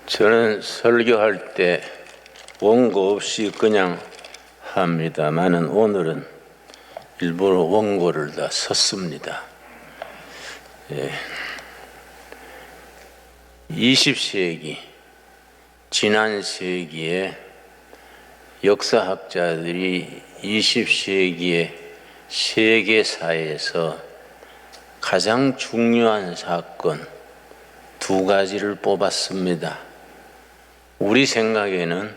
저는 설교할 때 원고 없이 그냥 합니다만은 오늘은 일부러 원고를 다 썼습니다. 20세기, 지난 세기에 역사학자들이 20세기의 세계사에서 가장 중요한 사건 두 가지를 뽑았습니다. 우리 생각에는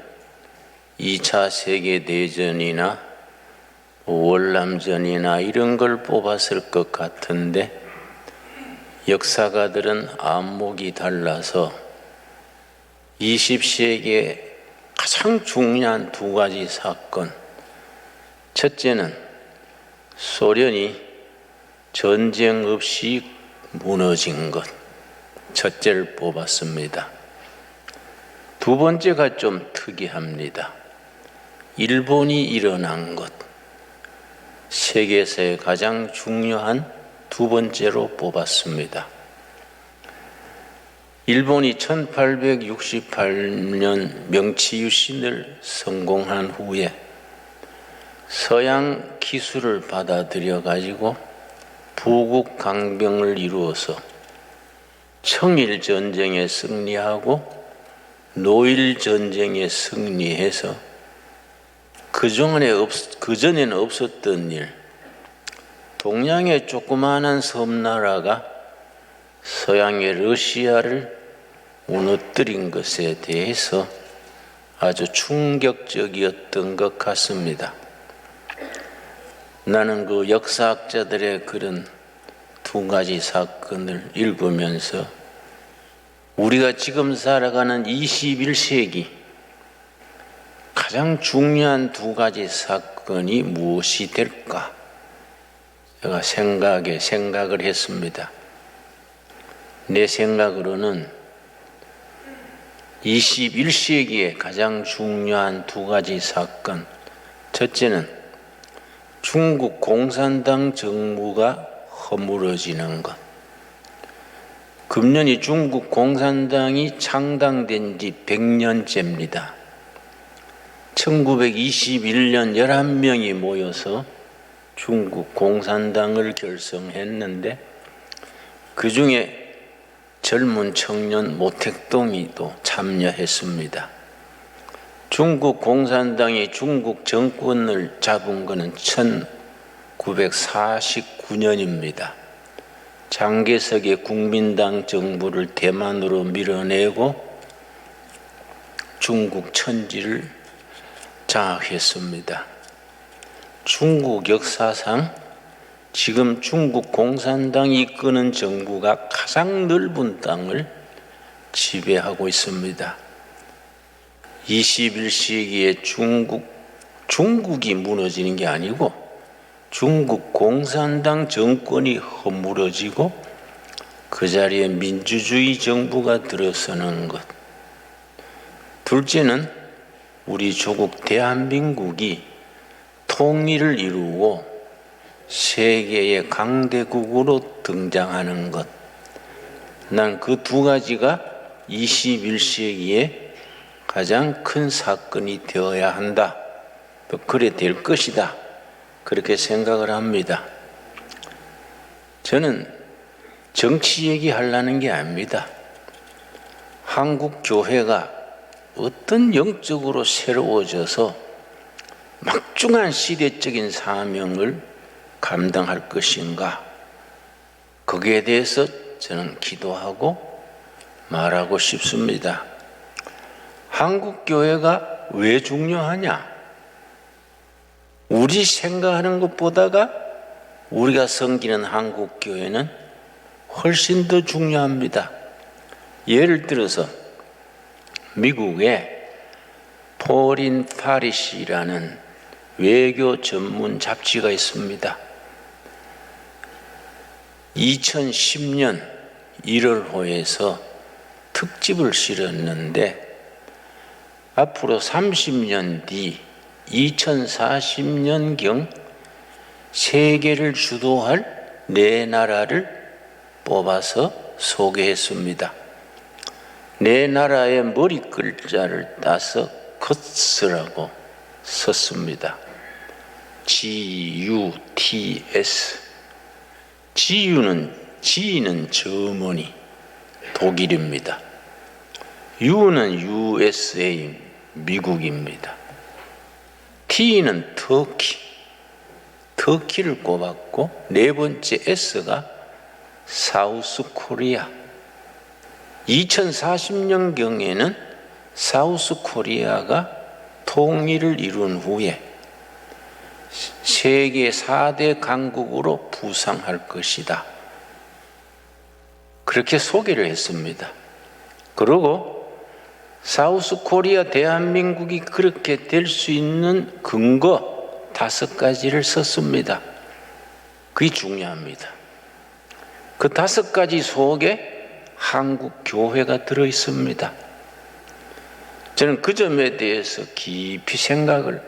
2차 세계대전이나 월남전이나 이런 걸 뽑았을 것 같은데 역사가들은 안목이 달라서 20세기의 가장 중요한 두 가지 사건, 첫째는 소련이 전쟁 없이 무너진 것, 첫째를 뽑았습니다. 두 번째가 좀 특이합니다. 일본이 일어난 것, 세계사의 가장 중요한 두 번째로 뽑았습니다. 일본이 1868년 명치유신을 성공한 후에 서양 기술을 받아들여 가지고 부국 강병을 이루어서 청일 전쟁에 승리하고 노일 전쟁에 승리해서 그전에는 없었던 일, 동양의 조그마한 섬나라가 서양의 러시아를 무너뜨린 것에 대해서 아주 충격적이었던 것 같습니다. 나는 그 역사학자들의 그런 두 가지 사건을 읽으면서 우리가 지금 살아가는 21세기 가장 중요한 두 가지 사건이 무엇이 될까? 제가 생각을 했습니다. 내 생각으로는 21세기의 가장 중요한 두 가지 사건, 첫째는 중국 공산당 정부가 허물어지는 것. 금년이 중국 공산당이 창당된 지 100년째입니다. 1921년 11명이 모여서 중국 공산당을 결성했는데 그 중에 젊은 청년 모택동이 또 참여했습니다. 중국 공산당이 중국 정권을 잡은 것은 1949년입니다. 장개석의 국민당 정부를 대만으로 밀어내고 중국 천지를 장악했습니다. 중국 역사상 지금 중국 공산당이 이끄는 정부가 가장 넓은 땅을 지배하고 있습니다. 21세기에 중국이 무너지는 게 아니고 중국 공산당 정권이 허물어지고 그 자리에 민주주의 정부가 들어서는 것. 둘째는 우리 조국 대한민국이 통일을 이루고 세계의 강대국으로 등장하는 것. 난 그 두 가지가 21세기에 가장 큰 사건이 되어야 한다. 또 그래 될 것이다. 그렇게 생각을 합니다. 저는 정치 얘기하려는 게 아닙니다. 한국 교회가 어떤 영적으로 새로워져서 막중한 시대적인 사명을 감당할 것인가, 거기에 대해서 저는 기도하고 말하고 싶습니다. 한국 교회가 왜 중요하냐? 우리 생각하는 것보다가 우리가 섬기는 한국 교회는 훨씬 더 중요합니다. 예를 들어서 미국에 포린 파리시라는 외교 전문 잡지가 있습니다. 2010년 1월호에서 특집을 실었는데 앞으로 30년 뒤 2040년경 세계를 주도할 네 나라를 뽑아서 소개했습니다. 내 나라의 머리 글자를 따서 거스라고 썼습니다. GUTS. G는 저머니, 독일입니다. U는 USA, 미국입니다. T는 터키를 꼽았고, 네 번째 S가 사우스 코리아. 2040년경에는 사우스 코리아가 통일을 이룬 후에 세계 4대 강국으로 부상할 것이다. 그렇게 소개를 했습니다. 그리고 사우스 코리아 대한민국이 그렇게 될 수 있는 근거 5가지를 썼습니다. 그게 중요합니다. 그 5가지 속에 한국 교회가 들어 있습니다. 저는 그 점에 대해서 깊이 생각을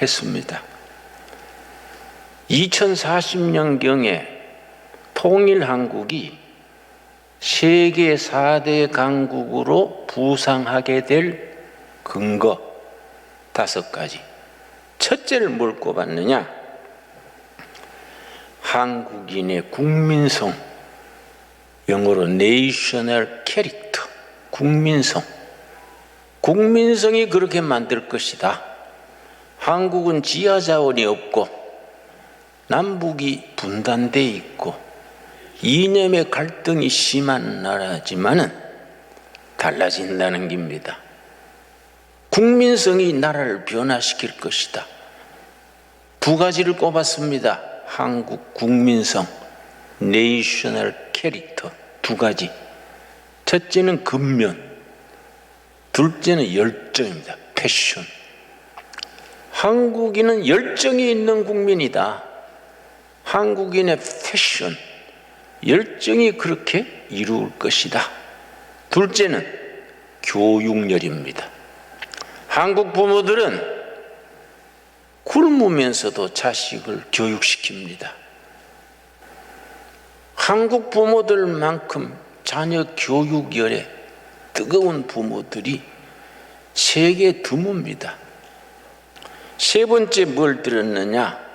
했습니다. 2040년경에 통일 한국이 세계 4대 강국으로 부상하게 될 근거 5가지. 첫째를 뭘 꼽았느냐? 한국인의 국민성, 영어로 national character, 국민성. 국민성이 그렇게 만들 것이다. 한국은 지하 자원이 없고 남북이 분단돼 있고 이념의 갈등이 심한 나라지만은 달라진다는 겁니다. 국민성이 나라를 변화시킬 것이다. 2가지를 꼽았습니다. 한국 국민성, 내셔널 캐릭터 2가지. 첫째는 근면, 둘째는 열정입니다. 패션. 한국인은 열정이 있는 국민이다. 한국인의 패션, 열정이 그렇게 이루을 것이다. 둘째는 교육열입니다. 한국 부모들은 굶으면서도 자식을 교육시킵니다. 한국 부모들만큼 자녀 교육열에 뜨거운 부모들이 세계에 드뭅니다. 세 번째 뭘 들었느냐?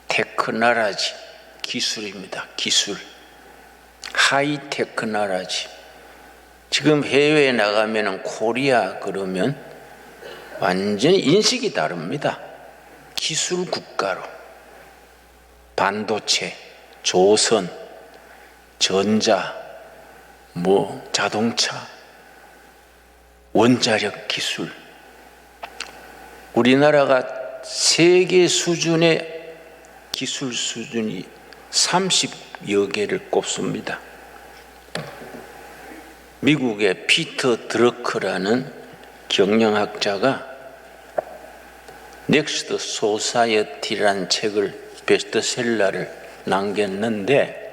테크놀로지, 기술입니다. 기술. 하이테크 나라지. 지금 해외에 나가면 코리아 그러면 완전히 인식이 다릅니다. 기술 국가로. 반도체, 조선, 전자, 자동차, 원자력 기술. 우리나라가 세계 수준의 기술 수준이 30여 개를 꼽습니다. 미국의 피터 드러크라는 경영학자가 넥스트 소사이어티라는 책을 베스트셀러를 남겼는데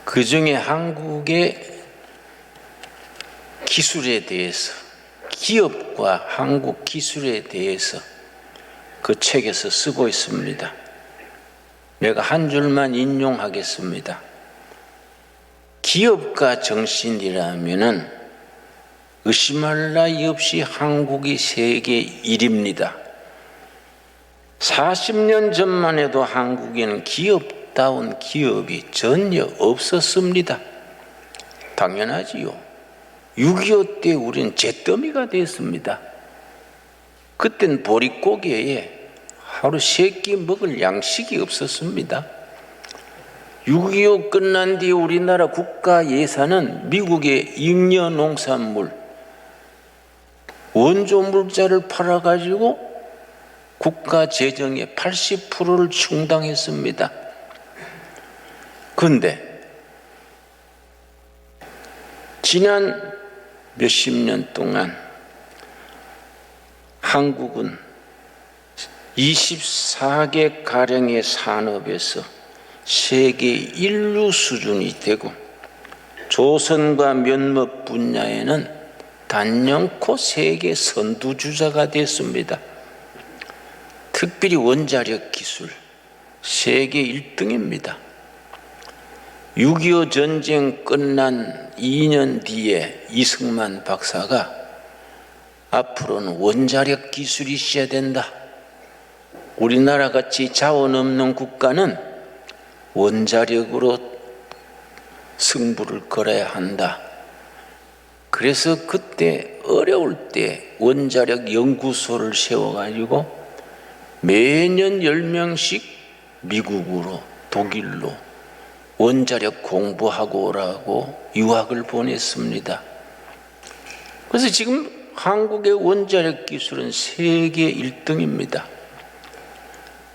그 중에 한국의 기술에 대해서, 기업과 한국 기술에 대해서 그 책에서 쓰고 있습니다. 내가 한 줄만 인용하겠습니다. 기업가 정신이라면은 의심할 나위 없이 한국이 세계 1위입니다. 40년 전만 해도 한국에는 기업다운 기업이 전혀 없었습니다. 당연하지요. 6.25 때 우리는 잿더미가 됐습니다. 그땐 보릿고개에 하루 3끼 먹을 양식이 없었습니다. 6.25 끝난 뒤 우리나라 국가 예산은 미국의 잉여 농산물, 원조 물자를 팔아가지고 국가 재정의 80%를 충당했습니다. 그런데 지난 몇십 년 동안 한국은 24개 가량의 산업에서 세계 인류 수준이 되고 조선과 면목 분야에는 단연코 세계 선두주자가 됐습니다. 특별히 원자력 기술 세계 1등입니다. 6.25 전쟁 끝난 2년 뒤에 이승만 박사가 앞으로는 원자력 기술이 있어야 된다. 우리나라 같이 자원 없는 국가는 원자력으로 승부를 걸어야 한다. 그래서 그때 어려울 때 원자력 연구소를 세워가지고 매년 10명씩 미국으로 독일로 원자력 공부하고 오라고 유학을 보냈습니다. 그래서 지금 한국의 원자력 기술은 세계 1등입니다.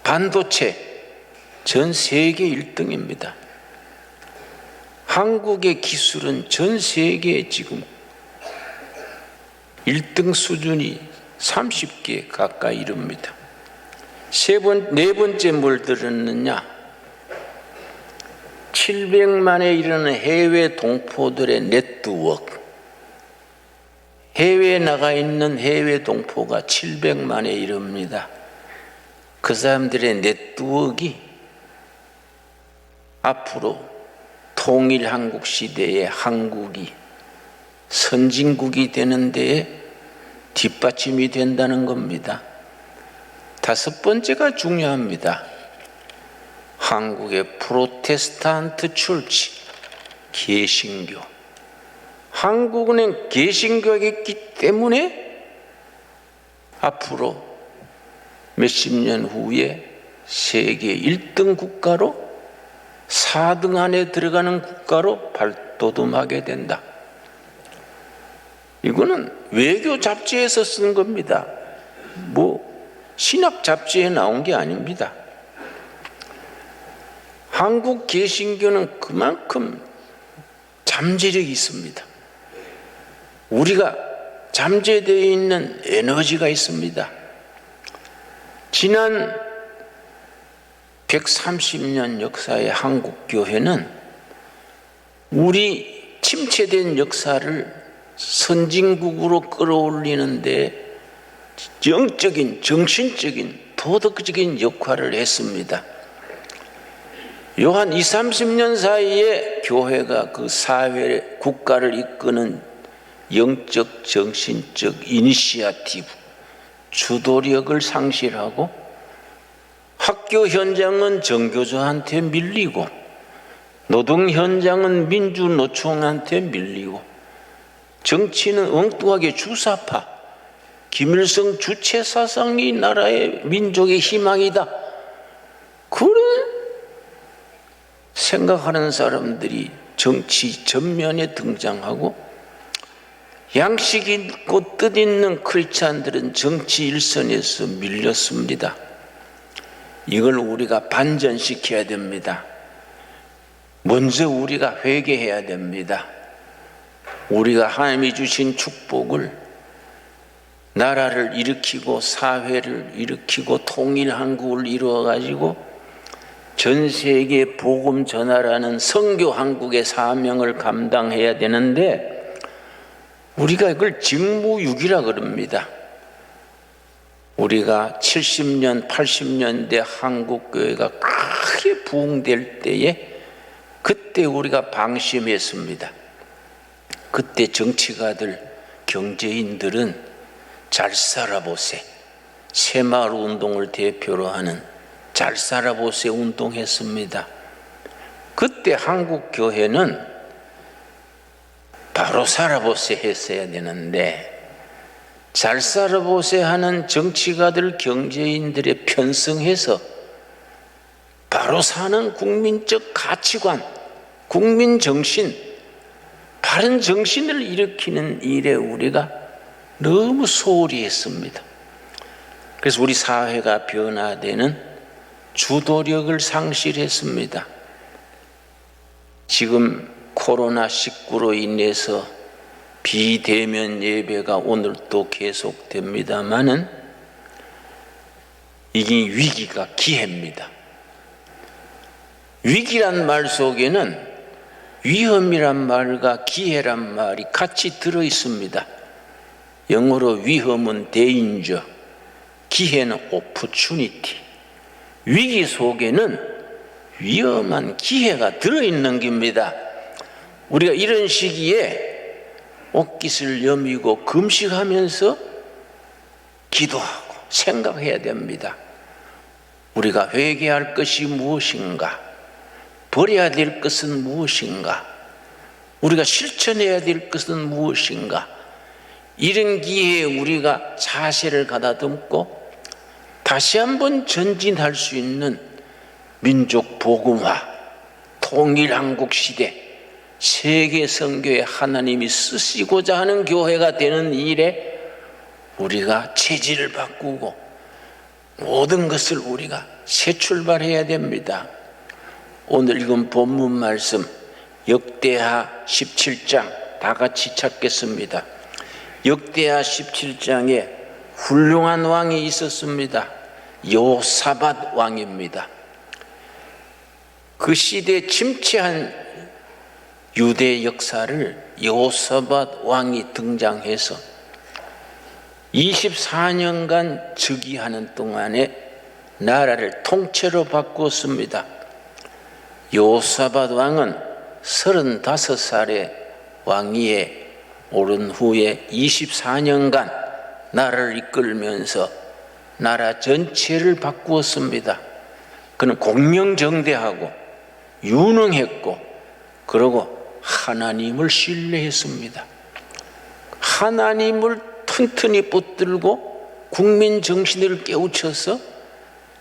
반도체 전 세계 1등입니다. 한국의 기술은 전 세계에 지금 1등 수준이 30개 가까이 이릅니다. 네 번째 뭘 들었느냐? 700만에 이르는 해외 동포들의 네트워크. 해외에 나가 있는 해외 동포가 700만에 이릅니다. 그 사람들의 네트워크가 앞으로 통일 한국 시대의 한국이 선진국이 되는 데에 뒷받침이 된다는 겁니다. 다섯 번째가 중요합니다. 한국의 프로테스탄트 철치, 개신교. 한국은 개신교가 있기 때문에 앞으로 몇십 년 후에 세계 1등 국가로 4등 안에 들어가는 국가로 발돋움하게 된다. 이거는 외교 잡지에서 쓴 겁니다. 신학 잡지에 나온 게 아닙니다. 한국 개신교는 그만큼 잠재력이 있습니다. 우리가 잠재되어 있는 에너지가 있습니다. 지난 130년 역사의 한국 교회는 우리 침체된 역사를 선진국으로 끌어올리는데 영적인, 정신적인, 도덕적인 역할을 했습니다. 요 한 20, 30년 사이에 교회가 그 사회, 국가를 이끄는 영적, 정신적 이니시아티브, 주도력을 상실하고 학교 현장은 정교조한테 밀리고 노동 현장은 민주노총한테 밀리고 정치는 엉뚱하게 주사파, 김일성 주체 사상이 나라의 민족의 희망이다. 그런 생각하는 사람들이 정치 전면에 등장하고 양식 있고 뜻 있는 크리스찬들은 정치 일선에서 밀렸습니다. 이걸 우리가 반전시켜야 됩니다. 먼저 우리가 회개해야 됩니다. 우리가 하나님이 주신 축복을 나라를 일으키고 사회를 일으키고 통일 한국을 이루어 가지고 전 세계 복음 전하라는 선교 한국의 사명을 감당해야 되는데 우리가 이걸 직무유기라 그럽니다. 우리가 70년, 80년대 한국교회가 크게 부흥될 때에 그때 우리가 방심했습니다. 그때 정치가들, 경제인들은 잘 살아보세, 새마을 운동을 대표로 하는 잘 살아보세 운동했습니다. 그때 한국교회는 바로 살아보세 했어야 되는데 잘 살아보세 하는 정치가들, 경제인들의 편성해서 바로 사는 국민적 가치관, 국민정신, 바른 정신을 일으키는 일에 우리가 너무 소홀히 했습니다. 그래서 우리 사회가 변화되는 주도력을 상실했습니다. 지금 코로나19로 인해서 비대면 예배가 오늘 또 계속됩니다마는 이게 위기가 기회입니다. 위기란 말 속에는 위험이란 말과 기회란 말이 같이 들어 있습니다. 영어로 위험은 danger, 기회는 opportunity. 위기 속에는 위험한 기회가 들어있는 겁니다. 우리가 이런 시기에 옷깃을 여미고 금식하면서 기도하고 생각해야 됩니다. 우리가 회개할 것이 무엇인가? 버려야 될 것은 무엇인가? 우리가 실천해야 될 것은 무엇인가? 이런 기회에 우리가 자세를 가다듬고 다시 한번 전진할 수 있는 민족 복음화, 통일 한국 시대, 세계 선교에 하나님이 쓰시고자 하는 교회가 되는 일에 우리가 체질을 바꾸고 모든 것을 우리가 새 출발해야 됩니다. 오늘 읽은 본문 말씀 역대하 17장 다 같이 찾겠습니다. 역대하 17장에 훌륭한 왕이 있었습니다. 여호사밧 왕입니다. 그 시대에 침체한 유대 역사를 여호사밧 왕이 등장해서 24년간 즉위하는 동안에 나라를 통째로 바꾸었습니다. 여호사밧 왕은 35살의 왕위에 오른 후에 24년간 나라를 이끌면서 나라 전체를 바꾸었습니다. 그는 공명정대하고 유능했고 그리고 하나님을 신뢰했습니다. 하나님을 튼튼히 붙들고 국민 정신을 깨우쳐서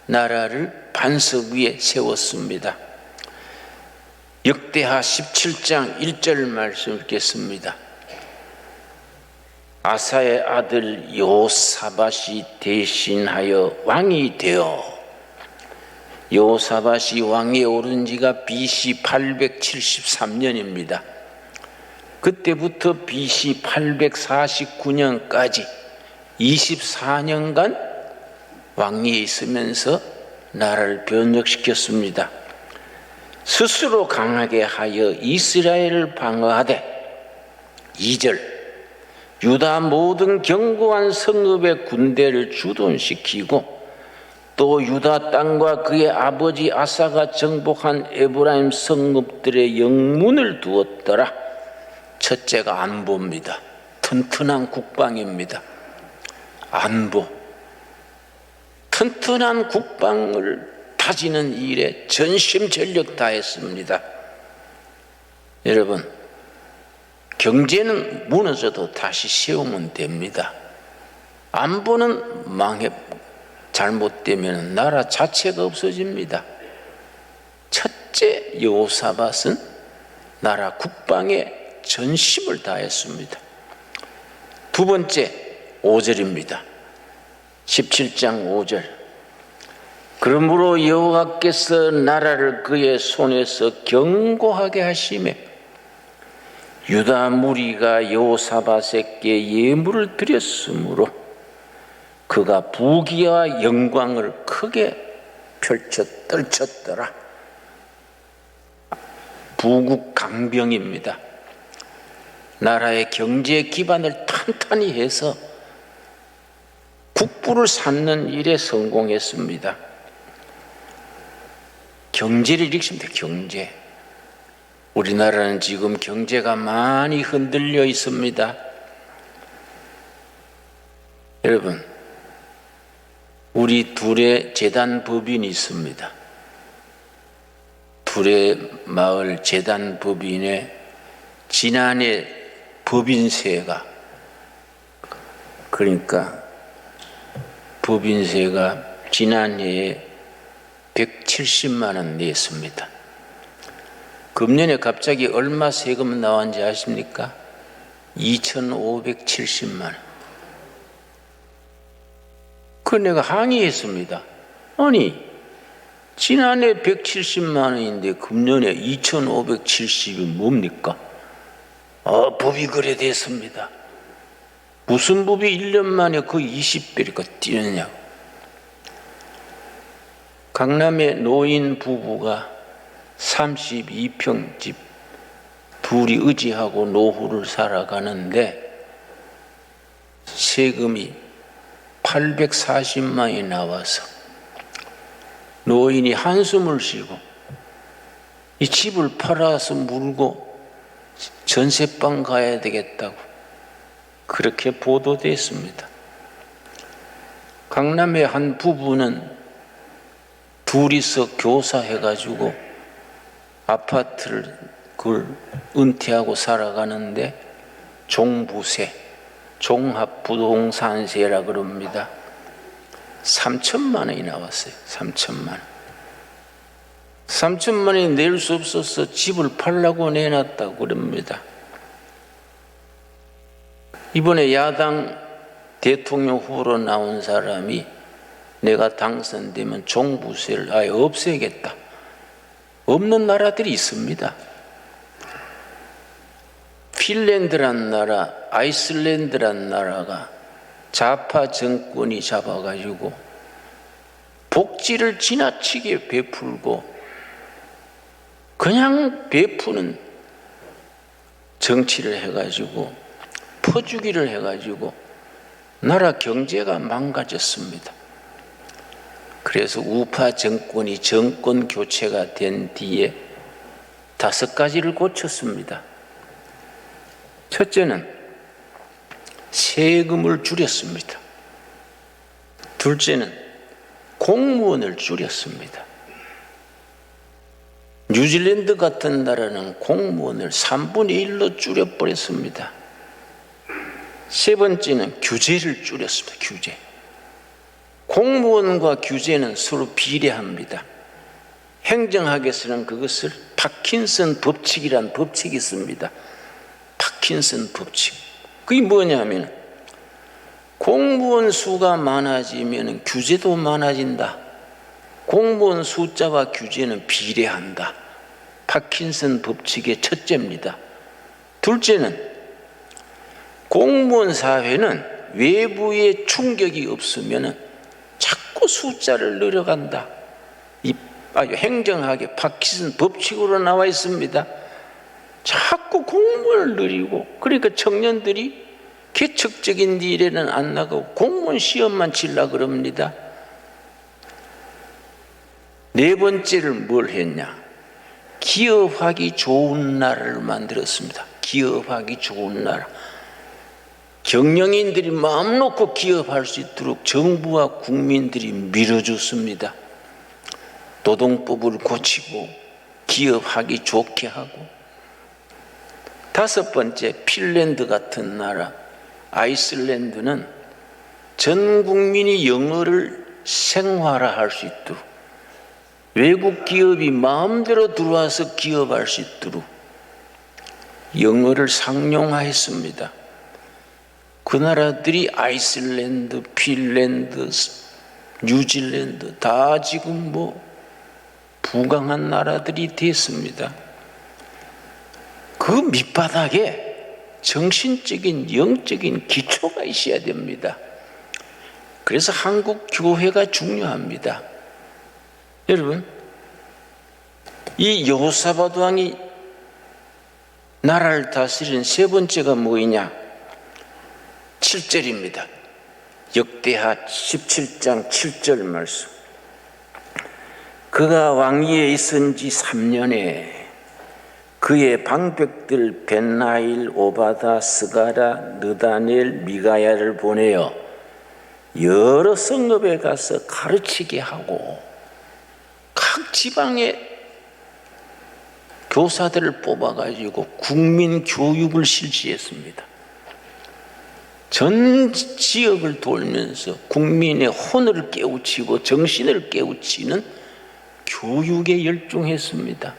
나라를 반석 위에 세웠습니다. 역대하 17장 1절 말씀 읽겠습니다. 아사의 아들 여호사밧이 대신하여 왕이 되어 여호사밧이 왕위에 오른 지가 BC 873년입니다. 그때부터 BC 849년까지 24년간 왕위에 있으면서 나라를 변혁시켰습니다. 스스로 강하게 하여 이스라엘을 방어하되 2절 유다 모든 견고한 성읍의 군대를 주둔시키고 또 유다 땅과 그의 아버지 아사가 정복한 에브라임 성읍들의 영문을 두었더라. 첫째가 안보입니다. 튼튼한 국방입니다. 안보. 튼튼한 국방을 다지는 일에 전심전력 다했습니다. 여러분, 경제는 무너져도 다시 세우면 됩니다. 안보는 잘못되면 나라 자체가 없어집니다. 첫째 여호사밧은 나라 국방에 전심을 다했습니다. 두 번째 5절입니다. 17장 5절 그러므로 여호와께서 나라를 그의 손에서 견고하게 하시매 유다 무리가 여호사밧에게 예물을 드렸으므로 그가 부귀와 영광을 크게 펼쳐 떨쳤더라. 부국 강병입니다. 나라의 경제 기반을 탄탄히 해서 국부를 쌓는 일에 성공했습니다. 경제를 일으킵니다. 경제. 우리나라는 지금 경제가 많이 흔들려 있습니다. 여러분, 우리 둘의 재단 법인이 있습니다. 둘의 마을 재단 법인에 지난해 법인세가 지난해에 170만 원 냈습니다. 금년에 갑자기 얼마 세금 나왔는지 아십니까? 2,570만 원. 그 내가 항의했습니다. 아니 지난해 170만 원인데 금년에 2,570이 뭡니까? 법이 그래 됐습니다. 무슨 법이 1년 만에 그 20배가 뛰느냐고. 강남의 노인 부부가 32평 집 둘이 의지하고 노후를 살아가는데 세금이 840만 원이 나와서 노인이 한숨을 쉬고 이 집을 팔아서 물고 전세방 가야 되겠다고 그렇게 보도됐습니다. 강남의 한 부부는 둘이서 교사해가지고 아파트를 그걸 은퇴하고 살아가는데 종부세, 종합부동산세라 그럽니다. 3천만 원이 나왔어요. 3천만 원. 3천만 원이 낼 수 없어서 집을 팔라고 내놨다고 그럽니다. 이번에 야당 대통령 후보로 나온 사람이 내가 당선되면 종부세를 아예 없애겠다. 없는 나라들이 있습니다. 핀란드란 나라, 아이슬란드란 나라가 좌파 정권이 잡아가지고 복지를 지나치게 베풀고 그냥 베푸는 정치를 해가지고 퍼주기를 해가지고 나라 경제가 망가졌습니다. 그래서 우파 정권이 정권 교체가 된 뒤에 5가지를 고쳤습니다. 첫째는 세금을 줄였습니다. 둘째는 공무원을 줄였습니다. 뉴질랜드 같은 나라는 공무원을 3분의 1로 줄여버렸습니다. 세 번째는 규제를 줄였습니다. 규제. 공무원과 규제는 서로 비례합니다. 행정학에서는 그것을 파킨슨 법칙이라는 법칙이 있습니다. 파킨슨 법칙. 그게 뭐냐면 공무원 수가 많아지면 규제도 많아진다. 공무원 숫자와 규제는 비례한다. 파킨슨 법칙의 첫째입니다. 둘째는 공무원 사회는 외부의 충격이 없으면 자꾸 숫자를 늘려간다. 이 아주 행정학의 파킨슨 법칙으로 나와 있습니다. 자꾸 공무원을 늘리고 그러니까 청년들이 개척적인 일에는 안 나가고 공무원 시험만 치려고 그럽니다. 네 번째를 뭘 했냐? 기업하기 좋은 나라를 만들었습니다. 기업하기 좋은 나라. 경영인들이 마음 놓고 기업할 수 있도록 정부와 국민들이 밀어줬습니다. 노동법을 고치고 기업하기 좋게 하고. 5번째, 핀란드 같은 나라, 아이슬란드는 전 국민이 영어를 생활화할 수 있도록 외국 기업이 마음대로 들어와서 기업할 수 있도록 영어를 상용화했습니다. 그 나라들이 아이슬란드, 핀란드, 뉴질랜드 다 지금 부강한 나라들이 됐습니다. 그 밑바닥에 정신적인 영적인 기초가 있어야 됩니다. 그래서 한국 교회가 중요합니다. 여러분, 이 여호사밧 왕이 나라를 다스린 세 번째가 뭐이냐? 7절입니다. 역대하 17장 7절 말씀. 그가 왕위에 있은 지 3년에 그의 방백들 벤나일, 오바다, 스가라, 느다넬, 미가야를 보내어 여러 성읍에 가서 가르치게 하고 각 지방에 교사들을 뽑아가지고 국민 교육을 실시했습니다. 전 지역을 돌면서 국민의 혼을 깨우치고 정신을 깨우치는 교육에 열중했습니다.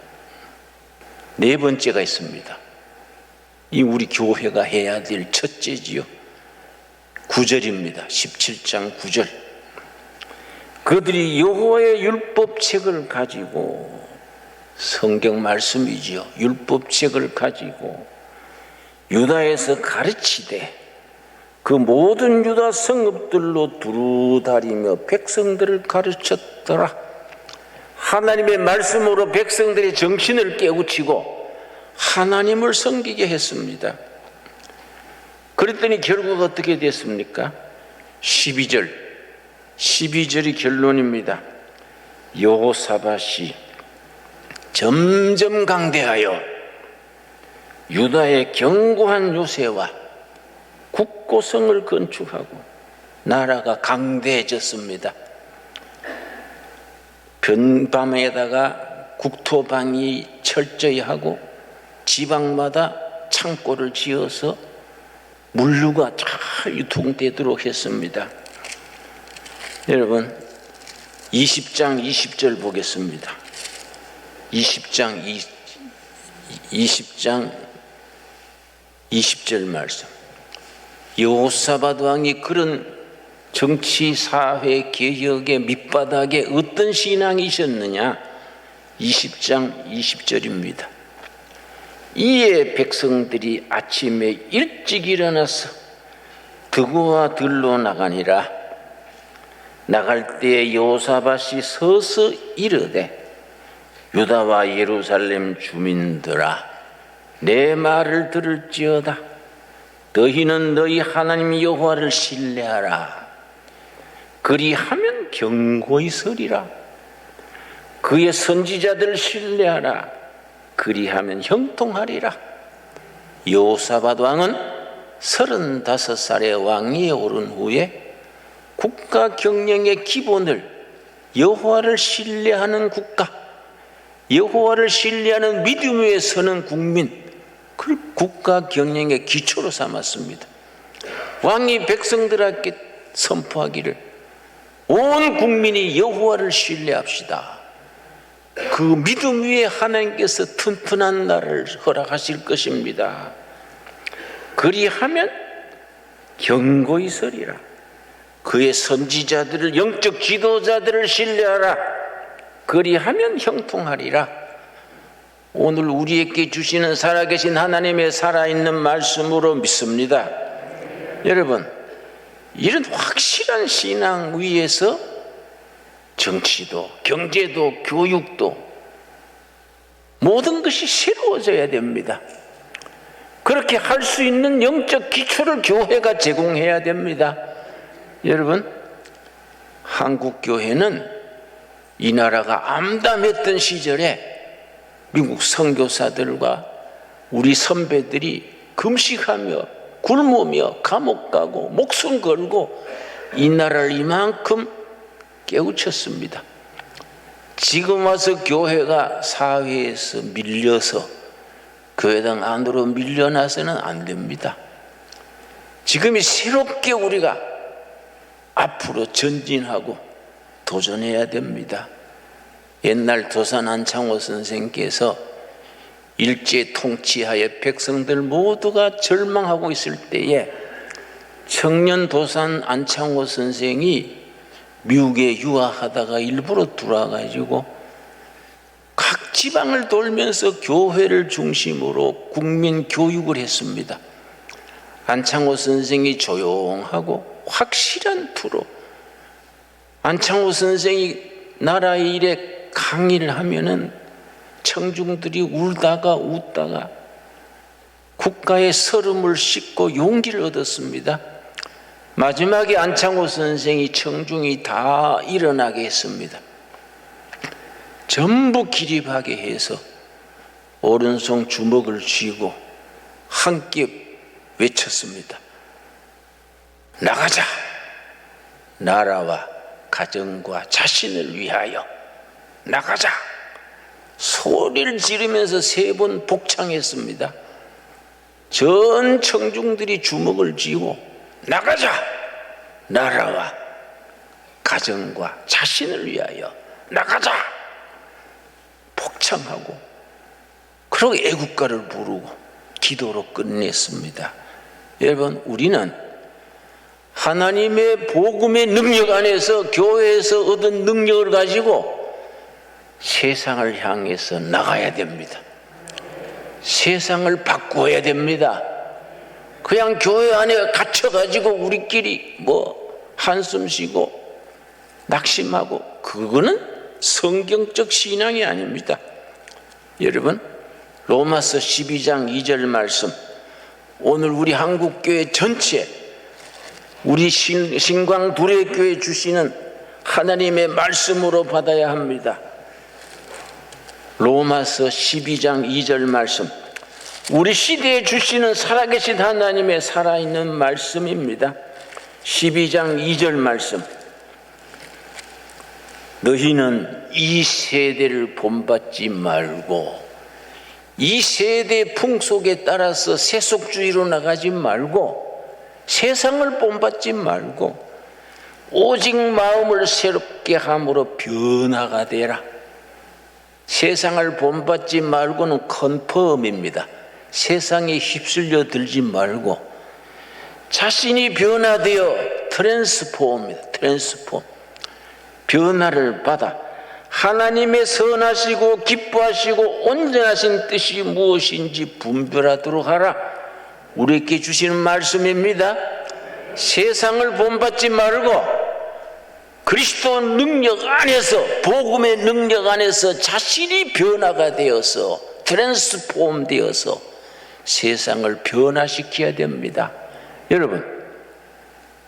네 번째가 있습니다. 이 우리 교회가 해야 될 첫째지요. 9절입니다. 17장 9절. 그들이 여호와의 율법책을 가지고, 성경 말씀이지요. 율법책을 가지고 유다에서 가르치되 그 모든 유다 성읍들로 두루다니며 백성들을 가르쳤더라. 하나님의 말씀으로 백성들의 정신을 깨우치고 하나님을 섬기게 했습니다. 그랬더니 결국 어떻게 됐습니까? 12절이 결론입니다. 여호사밧이 점점 강대하여 유다의 견고한 요새와 국고성을 건축하고 나라가 강대해졌습니다. 변밤에다가 국토방위 철저히 하고 지방마다 창고를 지어서 물류가 잘 유통되도록 했습니다. 여러분 20장 20절 보겠습니다. 20장 20절 말씀. 여호사밧 왕이 그런 정치 사회 개혁의 밑바닥에 어떤 신앙이셨느냐? 20장 20절입니다. 이에 백성들이 아침에 일찍 일어나서 드고와 들로 나가니라. 나갈 때에 여호사밧이 서서 이르되 유다와 예루살렘 주민들아 내 말을 들을지어다. 너희는 너희 하나님 여호와를 신뢰하라. 그리하면 견고히 서리라. 그의 선지자들을 신뢰하라. 그리하면 형통하리라. 여호사밧 왕은 35살의 왕위에 오른 후에 국가 경영의 기본을 여호와를 신뢰하는 국가, 여호와를 신뢰하는 믿음 위에 서는 국민, 그 국가 경영의 기초로 삼았습니다. 왕이 백성들에게 선포하기를 온 국민이 여호와를 신뢰합시다. 그 믿음 위에 하나님께서 튼튼한 나라를 허락하실 것입니다. 그리하면 견고히 서리라. 그의 선지자들을, 영적 지도자들을 신뢰하라. 그리하면 형통하리라. 오늘 우리에게 주시는 살아계신 하나님의 살아있는 말씀으로 믿습니다. 여러분, 이런 확실한 신앙 위에서 정치도, 경제도, 교육도 모든 것이 새로워져야 됩니다. 그렇게 할 수 있는 영적 기초를 교회가 제공해야 됩니다. 여러분, 한국 교회는 이 나라가 암담했던 시절에 미국 선교사들과 우리 선배들이 금식하며 굶으며 감옥 가고 목숨 걸고 이 나라를 이만큼 깨우쳤습니다. 지금 와서 교회가 사회에서 밀려서 교회당 안으로 밀려나서는 안 됩니다. 지금이 새롭게 우리가 앞으로 전진하고 도전해야 됩니다. 옛날 도산 안창호 선생께서 일제 통치하에 백성들 모두가 절망하고 있을 때에 청년 도산 안창호 선생이 미국에 유학하다가 일부러 들어와가지고 각 지방을 돌면서 교회를 중심으로 국민 교육을 했습니다. 안창호 선생이 조용하고 확실한 투로, 안창호 선생이 나라의 일에 강의를 하면은 청중들이 울다가 웃다가 국가의 서름을 씻고 용기를 얻었습니다. 마지막에 안창호 선생이 청중이 다 일어나게 했습니다. 전부 기립하게 해서 오른손 주먹을 쥐고 함께 외쳤습니다. 나가자! 나라와 가정과 자신을 위하여 나가자! 소리를 지르면서 3번 복창했습니다. 전 청중들이 주먹을 쥐고 나가자! 나라와 가정과 자신을 위하여 나가자! 복창하고 그러고 애국가를 부르고 기도로 끝냈습니다. 여러분, 우리는 하나님의 복음의 능력 안에서 교회에서 얻은 능력을 가지고 세상을 향해서 나가야 됩니다. 세상을 바꾸어야 됩니다. 그냥 교회 안에 갇혀가지고 우리끼리 한숨 쉬고 낙심하고, 그거는 성경적 신앙이 아닙니다. 여러분, 로마서 12장 2절 말씀, 오늘 우리 한국교회 전체, 우리 신광두레교회 주시는 하나님의 말씀으로 받아야 합니다. 로마서 12장 2절 말씀, 우리 시대에 주시는 살아계신 하나님의 살아있는 말씀입니다. 12장 2절 말씀, 너희는 이 세대를 본받지 말고, 이 세대의 풍속에 따라서 세속주의로 나가지 말고, 세상을 본받지 말고 오직 마음을 새롭게 함으로 변화가 되라. 세상을 본받지 말고는 컨펌입니다. 세상에 휩쓸려 들지 말고 자신이 변화되어 트랜스폼입니다. 트랜스폼, 변화를 받아 하나님의 선하시고 기뻐하시고 온전하신 뜻이 무엇인지 분별하도록 하라. 우리에게 주시는 말씀입니다. 세상을 본받지 말고 그리스도 능력 안에서, 복음의 능력 안에서 자신이 변화가 되어서, 트랜스폼 되어서 세상을 변화시켜야 됩니다. 여러분,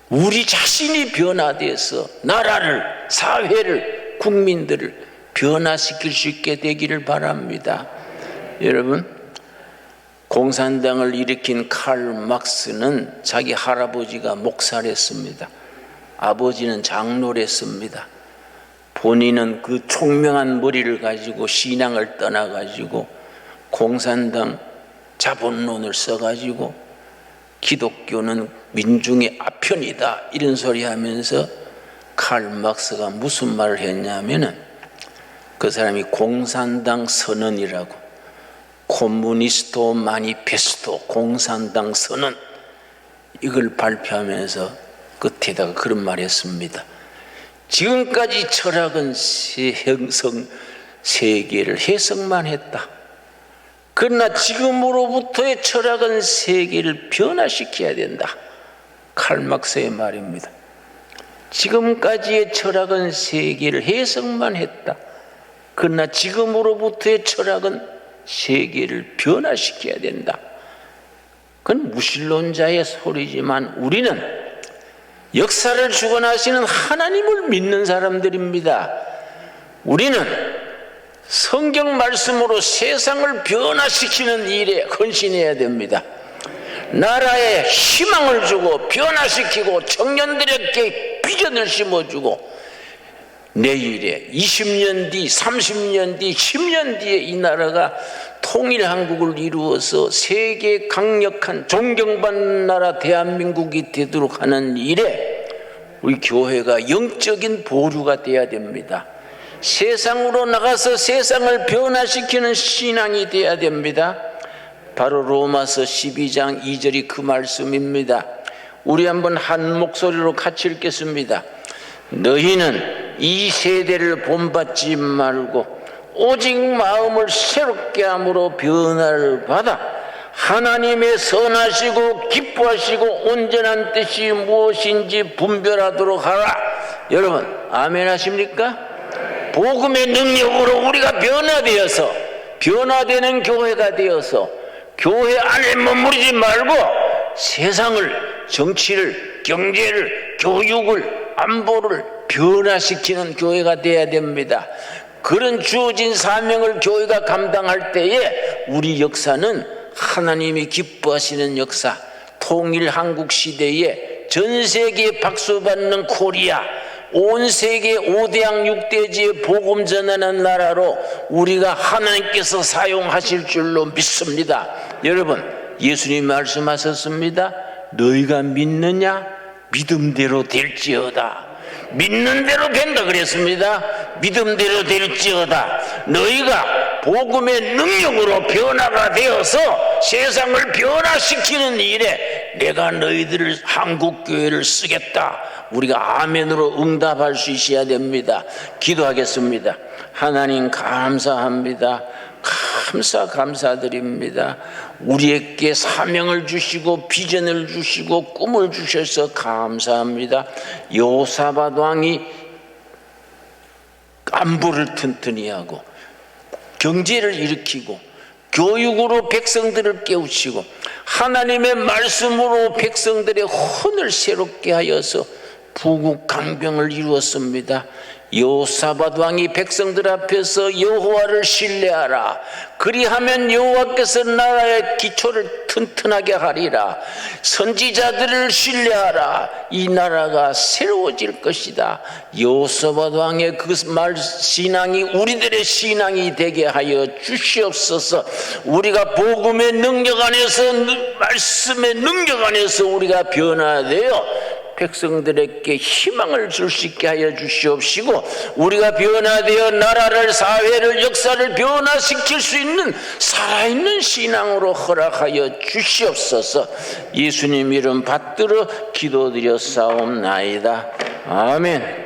우리 자신이 변화되어서 나라를, 사회를, 국민들을 변화시킬 수 있게 되기를 바랍니다. 여러분, 공산당을 일으킨 칼 막스는 자기 할아버지가 목사를 했습니다. 아버지는 장로를 했습니다. 본인은 그 총명한 머리를 가지고 신앙을 떠나가지고 공산당 자본론을 써가지고 기독교는 민중의 아편이다 이런 소리 하면서 칼 막스가 무슨 말을 했냐면은, 그 사람이 공산당 선언이라고, 코뮤니스토 마니페스토, 공산당 선언, 이걸 발표하면서 끝에다가 그런 말을 했습니다. 지금까지 철학은 세계를 해석만 했다. 그러나 지금으로부터의 철학은 세계를 변화시켜야 된다. 칼 막스의 말입니다. 지금까지의 철학은 세계를 해석만 했다. 그러나 지금으로부터의 철학은 세계를 변화시켜야 된다. 그건 무신론자의 소리지만 우리는 역사를 주관하시는 하나님을 믿는 사람들입니다. 우리는 성경 말씀으로 세상을 변화시키는 일에 헌신해야 됩니다. 나라에 희망을 주고 변화시키고 청년들에게 비전을 심어주고 내일에 20년 뒤, 30년 뒤, 10년 뒤에 이 나라가 통일한국을 이루어서 세계 강력한 존경받는 나라 대한민국이 되도록 하는 일에 우리 교회가 영적인 보류가 되어야 됩니다. 세상으로 나가서 세상을 변화시키는 신앙이 되어야 됩니다. 바로 로마서 12장 2절이 그 말씀입니다. 우리 한번 한 목소리로 같이 읽겠습니다. 너희는 이 세대를 본받지 말고 오직 마음을 새롭게 함으로 변화를 받아 하나님의 선하시고 기뻐하시고 온전한 뜻이 무엇인지 분별하도록 하라. 여러분, 아멘 하십니까? 복음의 능력으로 우리가 변화되어서, 변화되는 교회가 되어서 교회 안에 머무르지 말고 세상을, 정치를, 경제를, 교육을, 안보를 변화시키는 교회가 되어야 됩니다. 그런 주어진 사명을 교회가 감당할 때에 우리 역사는 하나님이 기뻐하시는 역사, 통일 한국 시대에 전 세계에 박수받는 코리아, 온 세계 5대양 6대지에 복음 전하는 나라로 우리가 하나님께서 사용하실 줄로 믿습니다. 여러분, 예수님 말씀하셨습니다. 너희가 믿느냐? 믿음대로 될지어다. 믿는 대로 된다 그랬습니다. 믿음대로 될지어다. 너희가 복음의 능력으로 변화가 되어서 세상을 변화시키는 일에 내가 너희들을 한국교회를 쓰겠다. 우리가 아멘으로 응답할 수 있어야 됩니다. 기도하겠습니다. 하나님 감사합니다. 감사드립니다. 우리에게 사명을 주시고 비전을 주시고 꿈을 주셔서 감사합니다. 여호사밧 왕이 안보를 튼튼히 하고 경제를 일으키고 교육으로 백성들을 깨우치고 하나님의 말씀으로 백성들의 혼을 새롭게 하여서 부국 강병을 이루었습니다. 여호사밧 왕이 백성들 앞에서 여호와를 신뢰하라. 그리하면 여호와께서 나라의 기초를 튼튼하게 하리라. 선지자들을 신뢰하라. 이 나라가 새로워질 것이다. 여호사밧 왕의 그 말 신앙이 우리들의 신앙이 되게 하여 주시옵소서. 우리가 복음의 능력 안에서, 말씀의 능력 안에서 우리가 변화되어 백성들에게 희망을 줄 수 있게 하여 주시옵시고, 우리가 변화되어 나라를, 사회를, 역사를 변화시킬 수 있는 살아있는 신앙으로 허락하여 주시옵소서. 예수님 이름 받들어 기도드렸사옵나이다. 아멘.